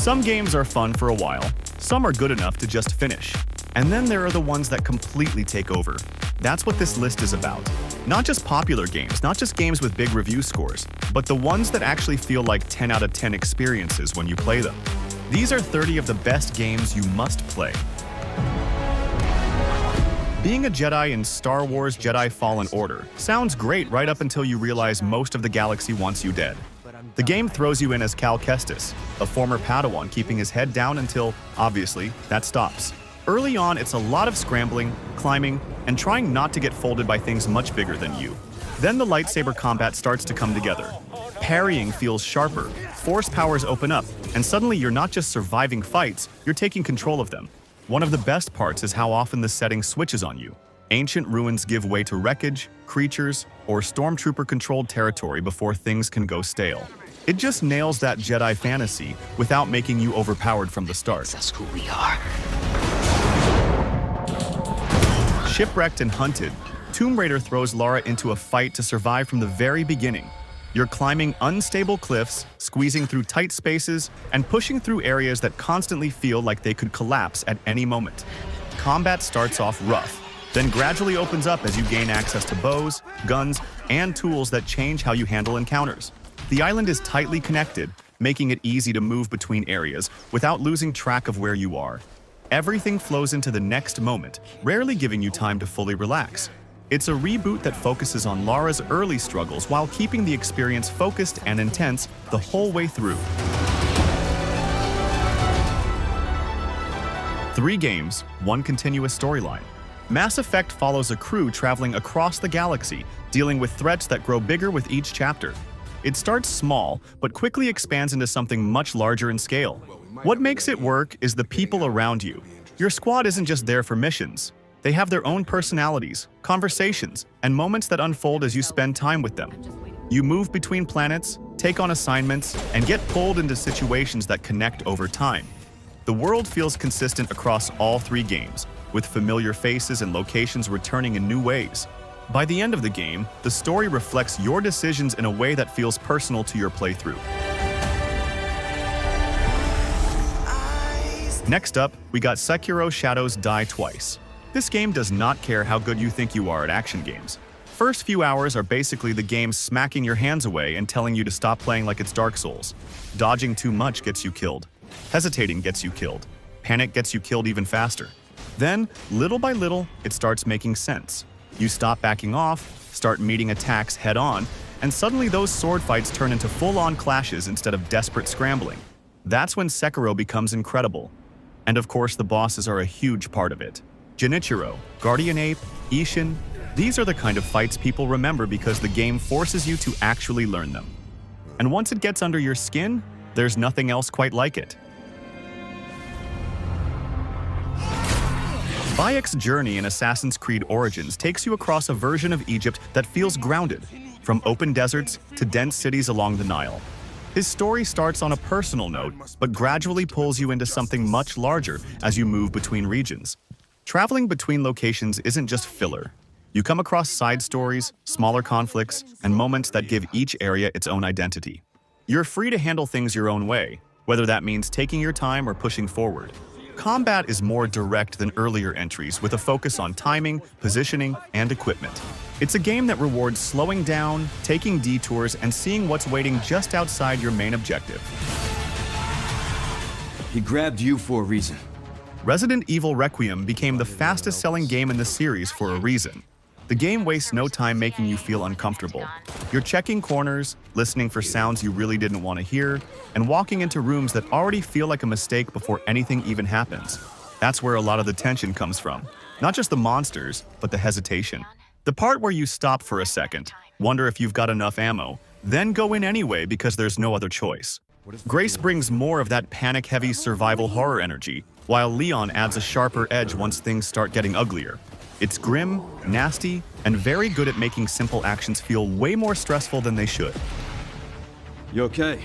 Some games are fun for a while, some are good enough to just finish. And then there are the ones that completely take over. That's what this list is about. Not just popular games, not just games with big review scores, but the ones that actually feel like 10 out of 10 experiences when you play them. These are 30 of the best games you must play. Being a Jedi in Star Wars Jedi Fallen Order sounds great right up until you realize most of the galaxy wants you dead. The game throws you in as Cal Kestis, a former Padawan keeping his head down until, obviously, that stops. Early on, it's a lot of scrambling, climbing, and trying not to get folded by things much bigger than you. Then the lightsaber combat starts to come together. Parrying feels sharper, force powers open up, and suddenly you're not just surviving fights, you're taking control of them. One of the best parts is how often the setting switches on you. Ancient ruins give way to wreckage, creatures, or stormtrooper-controlled territory before things can go stale. It just nails that Jedi fantasy without making you overpowered from the start. That's who we are. Shipwrecked and hunted, Tomb Raider throws Lara into a fight to survive from the very beginning. You're climbing unstable cliffs, squeezing through tight spaces, and pushing through areas that constantly feel like they could collapse at any moment. Combat starts off rough, then gradually opens up as you gain access to bows, guns, and tools that change how you handle encounters. The island is tightly connected, making it easy to move between areas without losing track of where you are. Everything flows into the next moment, rarely giving you time to fully relax. It's a reboot that focuses on Lara's early struggles while keeping the experience focused and intense the whole way through. 3 games, 1 continuous storyline. Mass Effect follows a crew traveling across the galaxy, dealing with threats that grow bigger with each chapter. It starts small, but quickly expands into something much larger in scale. What makes it work is the people around you. Your squad isn't just there for missions. They have their own personalities, conversations, and moments that unfold as you spend time with them. You move between planets, take on assignments, and get pulled into situations that connect over time. The world feels consistent across all 3 games, with familiar faces and locations returning in new ways. By the end of the game, the story reflects your decisions in a way that feels personal to your playthrough. Next up, we got Sekiro Shadows Die Twice. This game does not care how good you think you are at action games. First few hours are basically the game smacking your hands away and telling you to stop playing like it's Dark Souls. Dodging too much gets you killed. Hesitating gets you killed. Panic gets you killed even faster. Then, little by little, it starts making sense. You stop backing off, start meeting attacks head-on, and suddenly those sword fights turn into full-on clashes instead of desperate scrambling. That's when Sekiro becomes incredible. And of course, the bosses are a huge part of it. Genichiro, Guardian Ape, Ishin, these are the kind of fights people remember because the game forces you to actually learn them. And once it gets under your skin, there's nothing else quite like it. Bayek's journey in Assassin's Creed Origins takes you across a version of Egypt that feels grounded, from open deserts to dense cities along the Nile. His story starts on a personal note, but gradually pulls you into something much larger as you move between regions. Traveling between locations isn't just filler. You come across side stories, smaller conflicts, and moments that give each area its own identity. You're free to handle things your own way, whether that means taking your time or pushing forward. Combat is more direct than earlier entries with a focus on timing, positioning, and equipment. It's a game that rewards slowing down, taking detours, and seeing what's waiting just outside your main objective. He grabbed you for a reason. Resident Evil Requiem became the fastest-selling game in the series for a reason. The game wastes no time making you feel uncomfortable. You're checking corners, listening for sounds you really didn't want to hear, and walking into rooms that already feel like a mistake before anything even happens. That's where a lot of the tension comes from. Not just the monsters, but the hesitation. The part where you stop for a second, wonder if you've got enough ammo, then go in anyway because there's no other choice. Grace brings more of that panic-heavy survival horror energy, while Leon adds a sharper edge once things start getting uglier. It's grim, nasty, and very good at making simple actions feel way more stressful than they should. You okay?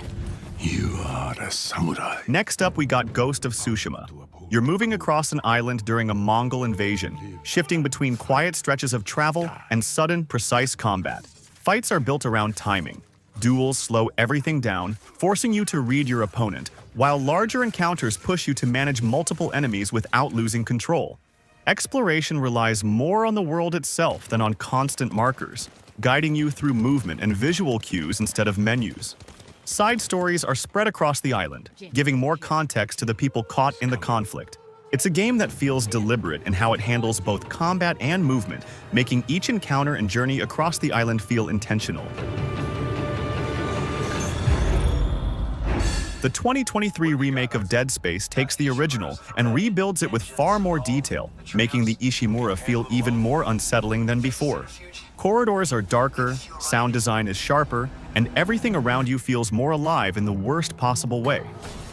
You are a samurai. Next up, we got Ghost of Tsushima. You're moving across an island during a Mongol invasion, shifting between quiet stretches of travel and sudden, precise combat. Fights are built around timing. Duels slow everything down, forcing you to read your opponent, while larger encounters push you to manage multiple enemies without losing control. Exploration relies more on the world itself than on constant markers, guiding you through movement and visual cues instead of menus. Side stories are spread across the island, giving more context to the people caught in the conflict. It's a game that feels deliberate in how it handles both combat and movement, making each encounter and journey across the island feel intentional. The 2023 remake of Dead Space takes the original and rebuilds it with far more detail, making the Ishimura feel even more unsettling than before. Corridors are darker, sound design is sharper, and everything around you feels more alive in the worst possible way.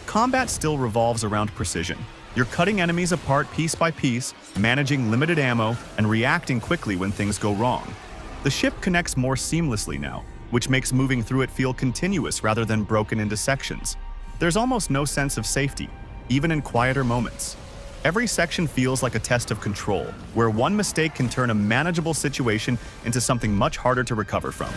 Combat still revolves around precision. You're cutting enemies apart piece by piece, managing limited ammo, and reacting quickly when things go wrong. The ship connects more seamlessly now, which makes moving through it feel continuous rather than broken into sections. There's almost no sense of safety, even in quieter moments. Every section feels like a test of control, where one mistake can turn a manageable situation into something much harder to recover from.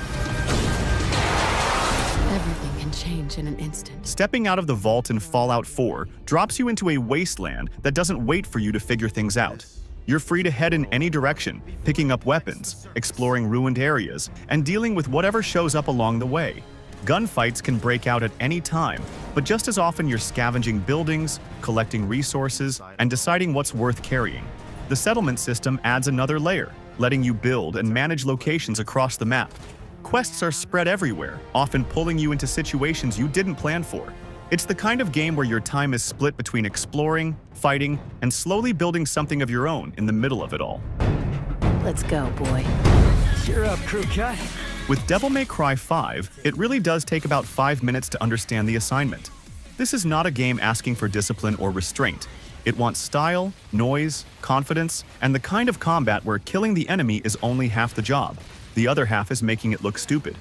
Everything can change in an instant. Stepping out of the vault in Fallout 4 drops you into a wasteland that doesn't wait for you to figure things out. You're free to head in any direction, picking up weapons, exploring ruined areas, and dealing with whatever shows up along the way. Gunfights can break out at any time, but just as often you're scavenging buildings, collecting resources, and deciding what's worth carrying. The settlement system adds another layer, letting you build and manage locations across the map. Quests are spread everywhere, often pulling you into situations you didn't plan for. It's the kind of game where your time is split between exploring, fighting, and slowly building something of your own in the middle of it all. Let's go, boy. Cheer up, crew cut. With Devil May Cry 5, it really does take about 5 minutes to understand the assignment. This is not a game asking for discipline or restraint. It wants style, noise, confidence, and the kind of combat where killing the enemy is only half the job. The other half is making it look stupid.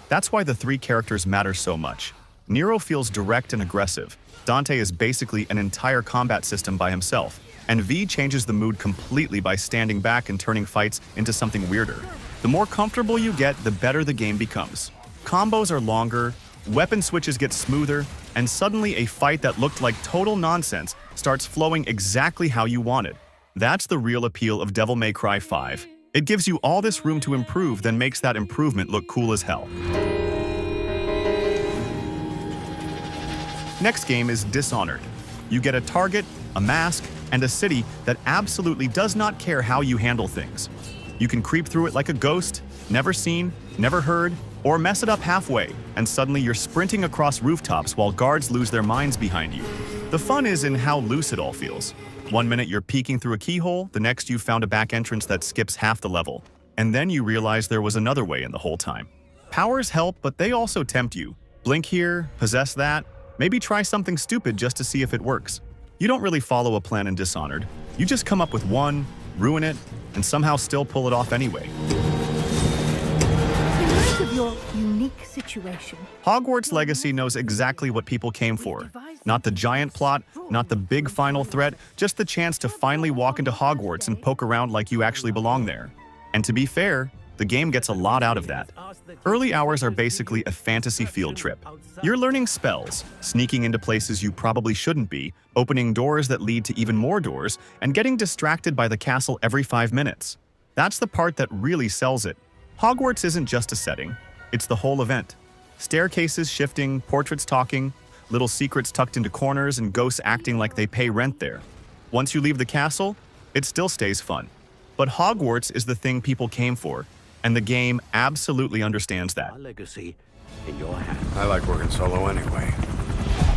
That's why the 3 characters matter so much. Nero feels direct and aggressive. Dante is basically an entire combat system by himself. And V changes the mood completely by standing back and turning fights into something weirder. The more comfortable you get, the better the game becomes. Combos are longer, weapon switches get smoother, and suddenly a fight that looked like total nonsense starts flowing exactly how you want it. That's the real appeal of Devil May Cry 5. It gives you all this room to improve, then makes that improvement look cool as hell. Next game is Dishonored. You get a target, a mask, and a city that absolutely does not care how you handle things. You can creep through it like a ghost, never seen, never heard, or mess it up halfway, and suddenly you're sprinting across rooftops while guards lose their minds behind you. The fun is in how loose it all feels. One minute you're peeking through a keyhole, the next you've found a back entrance that skips half the level. And then you realize there was another way in the whole time. Powers help, but they also tempt you. Blink here, possess that, maybe try something stupid just to see if it works. You don't really follow a plan in Dishonored. You just come up with one, ruin it, and somehow still pull it off anyway. In light of your unique situation, Hogwarts Legacy knows exactly what people came for. Not the giant plot, not the big final threat, just the chance to finally walk into Hogwarts and poke around like you actually belong there. And to be fair, the game gets a lot out of that. Early hours are basically a fantasy field trip. You're learning spells, sneaking into places you probably shouldn't be, opening doors that lead to even more doors, and getting distracted by the castle every 5 minutes. That's the part that really sells it. Hogwarts isn't just a setting, it's the whole event. Staircases shifting, portraits talking, little secrets tucked into corners, and ghosts acting like they pay rent there. Once you leave the castle, it still stays fun. But Hogwarts is the thing people came for, and the game absolutely understands that. Legacy in your hands. I like working solo anyway.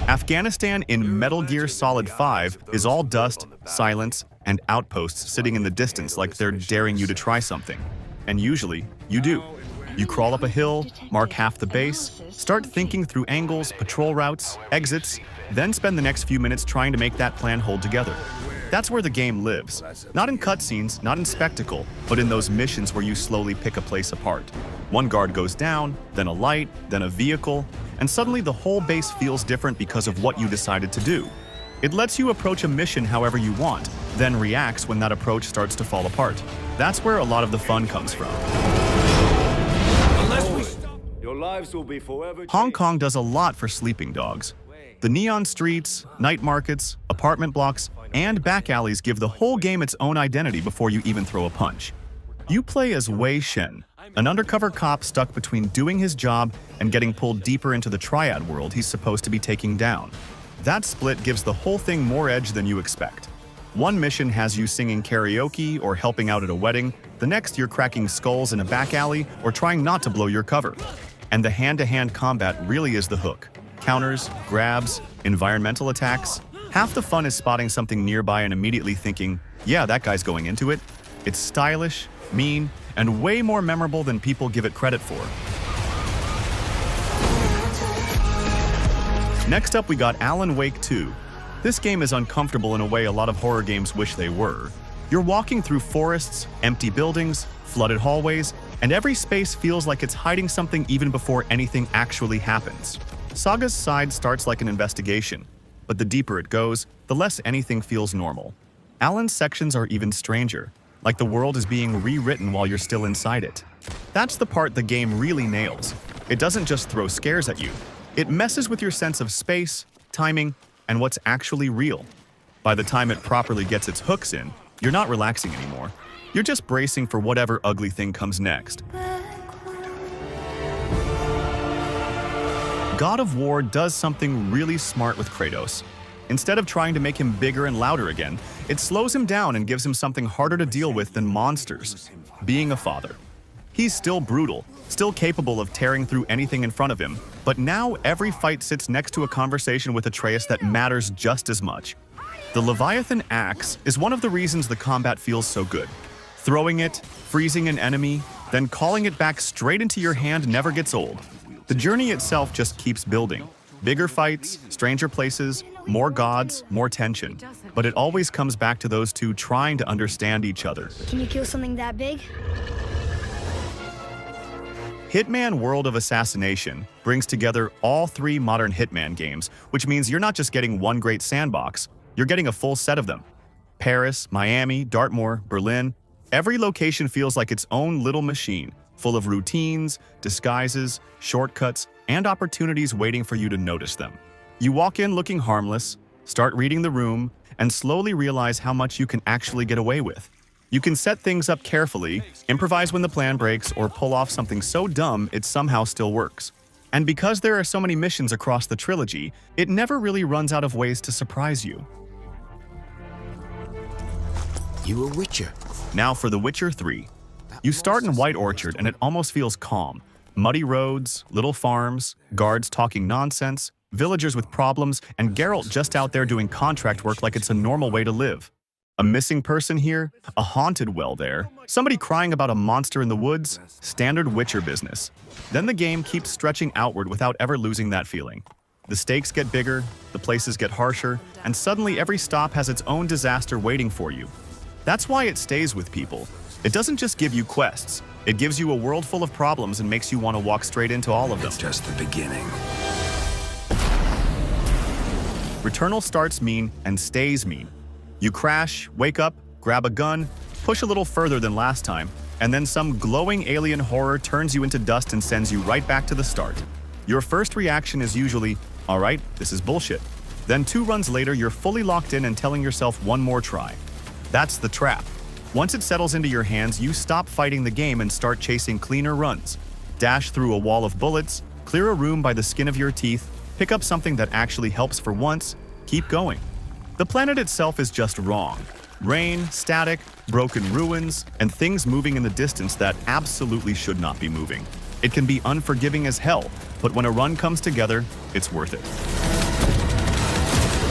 Afghanistan in Metal Gear Solid 5 is all dust, silence, and outposts sitting in the distance like they're daring you to try something. And usually, you do. You crawl up a hill, mark half the base, start thinking through angles, patrol routes, exits, then spend the next few minutes trying to make that plan hold together. That's where the game lives. Not in cutscenes, not in spectacle, but in those missions where you slowly pick a place apart. One guard goes down, then a light, then a vehicle, and suddenly the whole base feels different because of what you decided to do. It lets you approach a mission however you want, then reacts when that approach starts to fall apart. That's where a lot of the fun comes from. Your lives will be forever Hong changed. Kong does a lot for sleeping dogs. The neon streets, night markets, apartment blocks, and back alleys give the whole game its own identity before you even throw a punch. You play as Wei Shen, an undercover cop stuck between doing his job and getting pulled deeper into the triad world he's supposed to be taking down. That split gives the whole thing more edge than you expect. One mission has you singing karaoke or helping out at a wedding, the next you're cracking skulls in a back alley or trying not to blow your cover. And the hand-to-hand combat really is the hook. Counters, grabs, environmental attacks. Half the fun is spotting something nearby and immediately thinking, yeah, that guy's going into it. It's stylish, mean, and way more memorable than people give it credit for. Next up, we got Alan Wake 2. This game is uncomfortable in a way a lot of horror games wish they were. You're walking through forests, empty buildings, flooded hallways, and every space feels like it's hiding something even before anything actually happens. Saga's side starts like an investigation, but the deeper it goes, the less anything feels normal. Alan's sections are even stranger, like the world is being rewritten while you're still inside it. That's the part the game really nails. It doesn't just throw scares at you. It messes with your sense of space, timing, and what's actually real. By the time it properly gets its hooks in, you're not relaxing anymore. You're just bracing for whatever ugly thing comes next. God of War does something really smart with Kratos. Instead of trying to make him bigger and louder again, it slows him down and gives him something harder to deal with than monsters: being a father. He's still brutal, still capable of tearing through anything in front of him, but now every fight sits next to a conversation with Atreus that matters just as much. The Leviathan axe is one of the reasons the combat feels so good. Throwing it, freezing an enemy, then calling it back straight into your hand never gets old. The journey itself just keeps building. Bigger fights, stranger places, more gods, more tension. But it always comes back to those two trying to understand each other. Can you kill something that big? Hitman World of Assassination brings together all three modern Hitman games, which means you're not just getting one great sandbox, you're getting a full set of them. Paris, Miami, Dartmoor, Berlin, every location feels like its own little machine, full of routines, disguises, shortcuts, and opportunities waiting for you to notice them. You walk in looking harmless, start reading the room, and slowly realize how much you can actually get away with. You can set things up carefully, improvise when the plan breaks, or pull off something so dumb it somehow still works. And because there are so many missions across the trilogy, it never really runs out of ways to surprise you. You a witcher? Now for The Witcher 3. You start in White Orchard and it almost feels calm. Muddy roads, little farms, guards talking nonsense, villagers with problems, and Geralt just out there doing contract work like it's a normal way to live. A missing person here, a haunted well there, somebody crying about a monster in the woods, standard Witcher business. Then the game keeps stretching outward without ever losing that feeling. The stakes get bigger, the places get harsher, and suddenly every stop has its own disaster waiting for you. That's why it stays with people. It doesn't just give you quests, it gives you a world full of problems and makes you want to walk straight into all of them. It's just the beginning. Returnal starts mean and stays mean. You crash, wake up, grab a gun, push a little further than last time, and then some glowing alien horror turns you into dust and sends you right back to the start. Your first reaction is usually, all right, this is bullshit. Then 2 runs later, you're fully locked in and telling yourself one more try. That's the trap. Once it settles into your hands, you stop fighting the game and start chasing cleaner runs. Dash through a wall of bullets, clear a room by the skin of your teeth, pick up something that actually helps for once, keep going. The planet itself is just wrong. Rain, static, broken ruins, and things moving in the distance that absolutely should not be moving. It can be unforgiving as hell, but when a run comes together, it's worth it.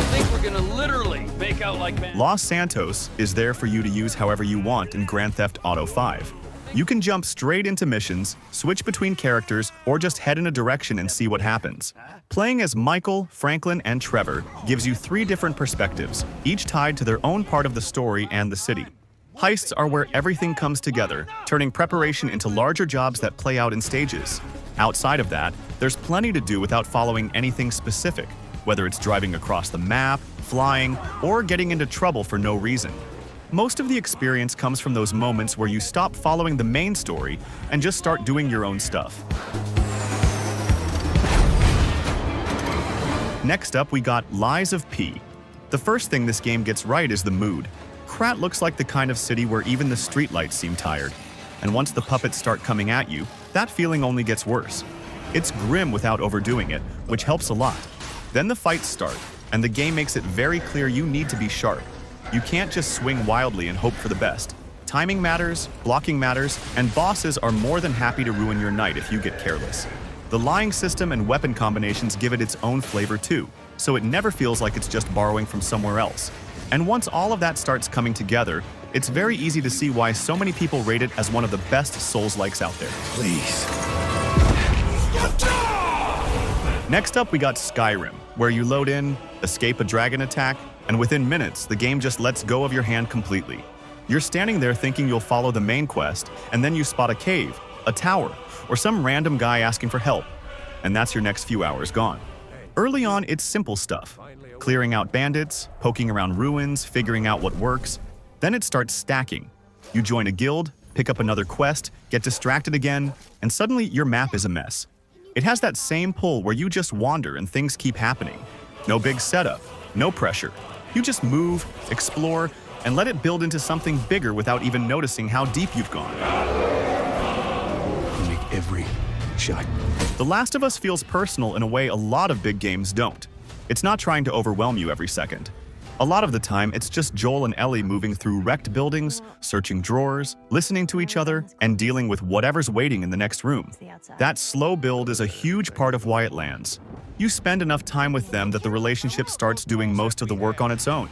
I think we're gonna literally make out like men. Los Santos is there for you to use however you want in Grand Theft Auto 5. You can jump straight into missions, switch between characters, or just head in a direction and see what happens. Playing as Michael, Franklin, and Trevor gives you 3 different perspectives, each tied to their own part of the story and the city. Heists are where everything comes together, turning preparation into larger jobs that play out in stages. Outside of that, there's plenty to do without following anything specific, whether it's driving across the map, flying, or getting into trouble for no reason. Most of the experience comes from those moments where you stop following the main story and just start doing your own stuff. Next up, we got Lies of P. The first thing this game gets right is the mood. Krat looks like the kind of city where even the streetlights seem tired. And once the puppets start coming at you, that feeling only gets worse. It's grim without overdoing it, which helps a lot. Then the fights start, and the game makes it very clear you need to be sharp. You can't just swing wildly and hope for the best. Timing matters, blocking matters, and bosses are more than happy to ruin your night if you get careless. The lying system and weapon combinations give it its own flavor too, so it never feels like it's just borrowing from somewhere else. And once all of that starts coming together, it's very easy to see why so many people rate it as one of the best Souls-likes out there. Please. Next up, we got Skyrim, where you load in, escape a dragon attack, and within minutes, the game just lets go of your hand completely. You're standing there thinking you'll follow the main quest, and then you spot a cave, a tower, or some random guy asking for help, and that's your next few hours gone. Early on, it's simple stuff. Clearing out bandits, poking around ruins, figuring out what works. Then it starts stacking. You join a guild, pick up another quest, get distracted again, and suddenly your map is a mess. It has that same pull where you just wander and things keep happening. No big setup, no pressure. You just move, explore, and let it build into something bigger without even noticing how deep you've gone. You make every shot. The Last of Us feels personal in a way a lot of big games don't. It's not trying to overwhelm you every second. A lot of the time, it's just Joel and Ellie moving through wrecked buildings, searching drawers, listening to each other, and dealing with whatever's waiting in the next room. That slow build is a huge part of why it lands. You spend enough time with them that the relationship starts doing most of the work on its own.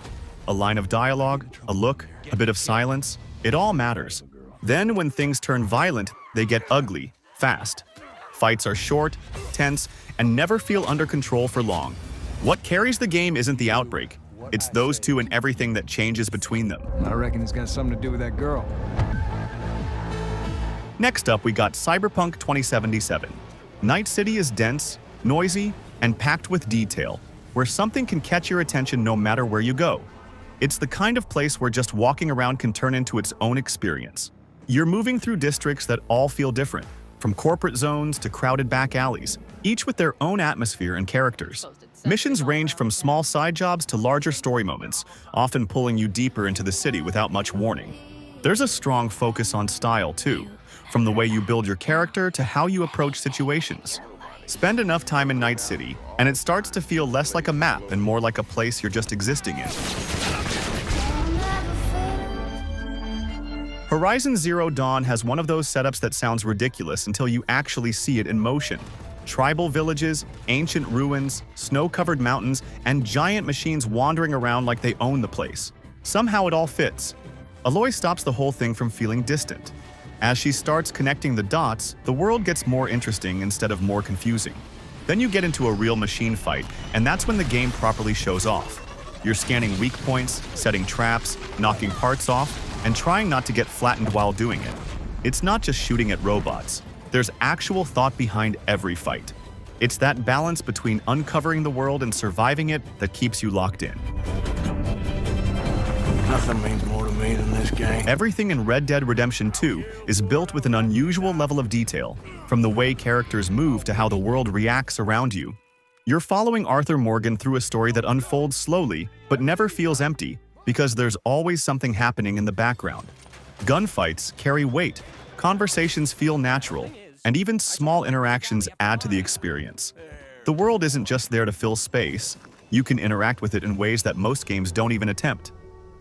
A line of dialogue, a look, a bit of silence, it all matters. Then when things turn violent, they get ugly, fast. Fights are short, tense, and never feel under control for long. What carries the game isn't the outbreak. It's those two and everything that changes between them. I reckon it's got something to do with that girl. Next up, we got Cyberpunk 2077. Night City is dense, noisy, and packed with detail, where something can catch your attention no matter where you go. It's the kind of place where just walking around can turn into its own experience. You're moving through districts that all feel different, from corporate zones to crowded back alleys, each with their own atmosphere and characters. Missions range from small side jobs to larger story moments, often pulling you deeper into the city without much warning. There's a strong focus on style, too, from the way you build your character to how you approach situations. Spend enough time in Night City, and it starts to feel less like a map and more like a place you're just existing in. Horizon Zero Dawn has one of those setups that sounds ridiculous until you actually see it in motion. Tribal villages, ancient ruins, snow-covered mountains, and giant machines wandering around like they own the place. Somehow it all fits. Aloy stops the whole thing from feeling distant. As she starts connecting the dots, the world gets more interesting instead of more confusing. Then you get into a real machine fight, and that's when the game properly shows off. You're scanning weak points, setting traps, knocking parts off, and trying not to get flattened while doing it. It's not just shooting at robots. There's actual thought behind every fight. It's that balance between uncovering the world and surviving it that keeps you locked in. Nothing means more to me than this game. Everything in Red Dead Redemption 2 is built with an unusual level of detail, from the way characters move to how the world reacts around you. You're following Arthur Morgan through a story that unfolds slowly, but never feels empty, because there's always something happening in the background. Gunfights carry weight, conversations feel natural, and even small interactions add to the experience. The world isn't just there to fill space, you can interact with it in ways that most games don't even attempt.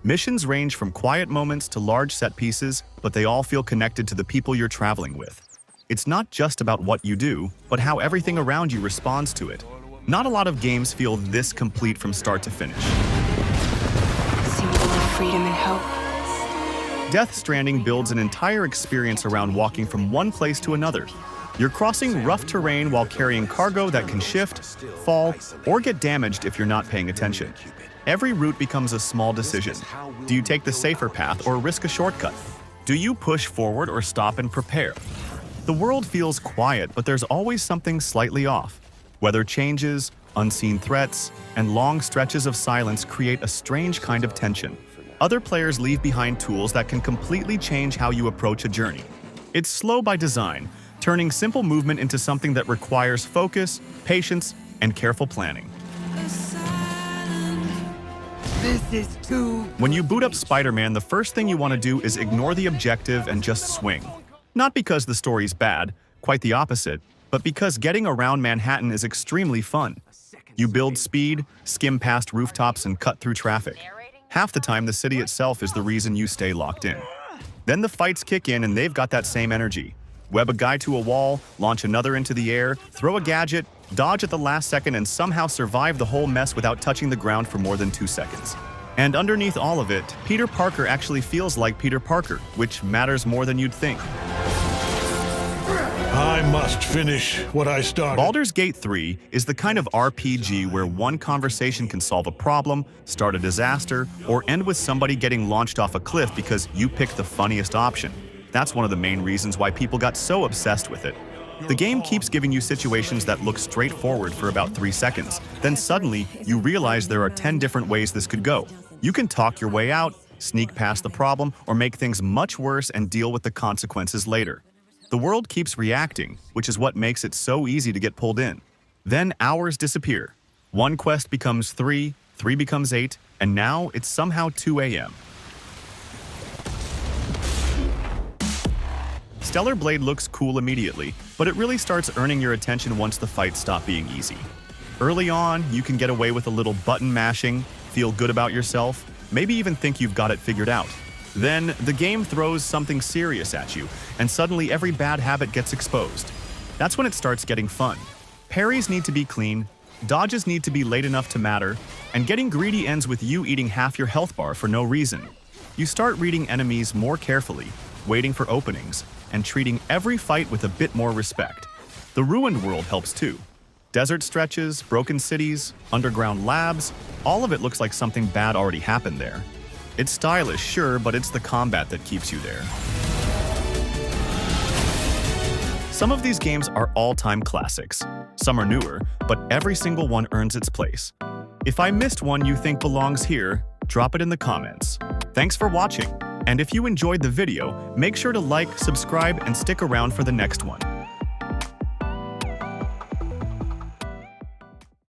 Missions range from quiet moments to large set pieces, but they all feel connected to the people you're traveling with. It's not just about what you do, but how everything around you responds to it. Not a lot of games feel this complete from start to finish. Symbols of freedom and hope. Death Stranding builds an entire experience around walking from one place to another. You're crossing rough terrain while carrying cargo that can shift, fall, or get damaged if you're not paying attention. Every route becomes a small decision. Do you take the safer path or risk a shortcut? Do you push forward or stop and prepare? The world feels quiet, but there's always something slightly off. Weather changes, unseen threats, and long stretches of silence create a strange kind of tension. Other players leave behind tools that can completely change how you approach a journey. It's slow by design, turning simple movement into something that requires focus, patience, and careful planning. This is too... When you boot up Spider-Man, the first thing you want to do is ignore the objective and just swing. Not because the story's bad, quite the opposite, but because getting around Manhattan is extremely fun. You build speed, skim past rooftops, and cut through traffic. Half the time, the city itself is the reason you stay locked in. Then the fights kick in and they've got that same energy. Web a guy to a wall, launch another into the air, throw a gadget, dodge at the last second, and somehow survive the whole mess without touching the ground for more than 2 seconds. And underneath all of it, Peter Parker actually feels like Peter Parker, which matters more than you'd think. I must finish what I started. Baldur's Gate 3 is the kind of RPG where one conversation can solve a problem, start a disaster, or end with somebody getting launched off a cliff because you picked the funniest option. That's one of the main reasons why people got so obsessed with it. The game keeps giving you situations that look straightforward for about 3 seconds. Then suddenly, you realize there are 10 different ways this could go. You can talk your way out, sneak past the problem, or make things much worse and deal with the consequences later. The world keeps reacting, which is what makes it so easy to get pulled in. Then hours disappear. One quest becomes 3, 3 becomes 8, and now it's somehow 2 a.m. Stellar Blade looks cool immediately, but it really starts earning your attention once the fights stop being easy. Early on, you can get away with a little button mashing, feel good about yourself, maybe even think you've got it figured out. Then, the game throws something serious at you, and suddenly every bad habit gets exposed. That's when it starts getting fun. Parries need to be clean, dodges need to be late enough to matter, and getting greedy ends with you eating half your health bar for no reason. You start reading enemies more carefully, waiting for openings, and treating every fight with a bit more respect. The ruined world helps too. Desert stretches, broken cities, underground labs, all of it looks like something bad already happened there. It's stylish, sure, but it's the combat that keeps you there. Some of these games are all-time classics. Some are newer, but every single one earns its place. If I missed one you think belongs here, drop it in the comments. Thanks for watching, and if you enjoyed the video, make sure to like, subscribe, and stick around for the next one.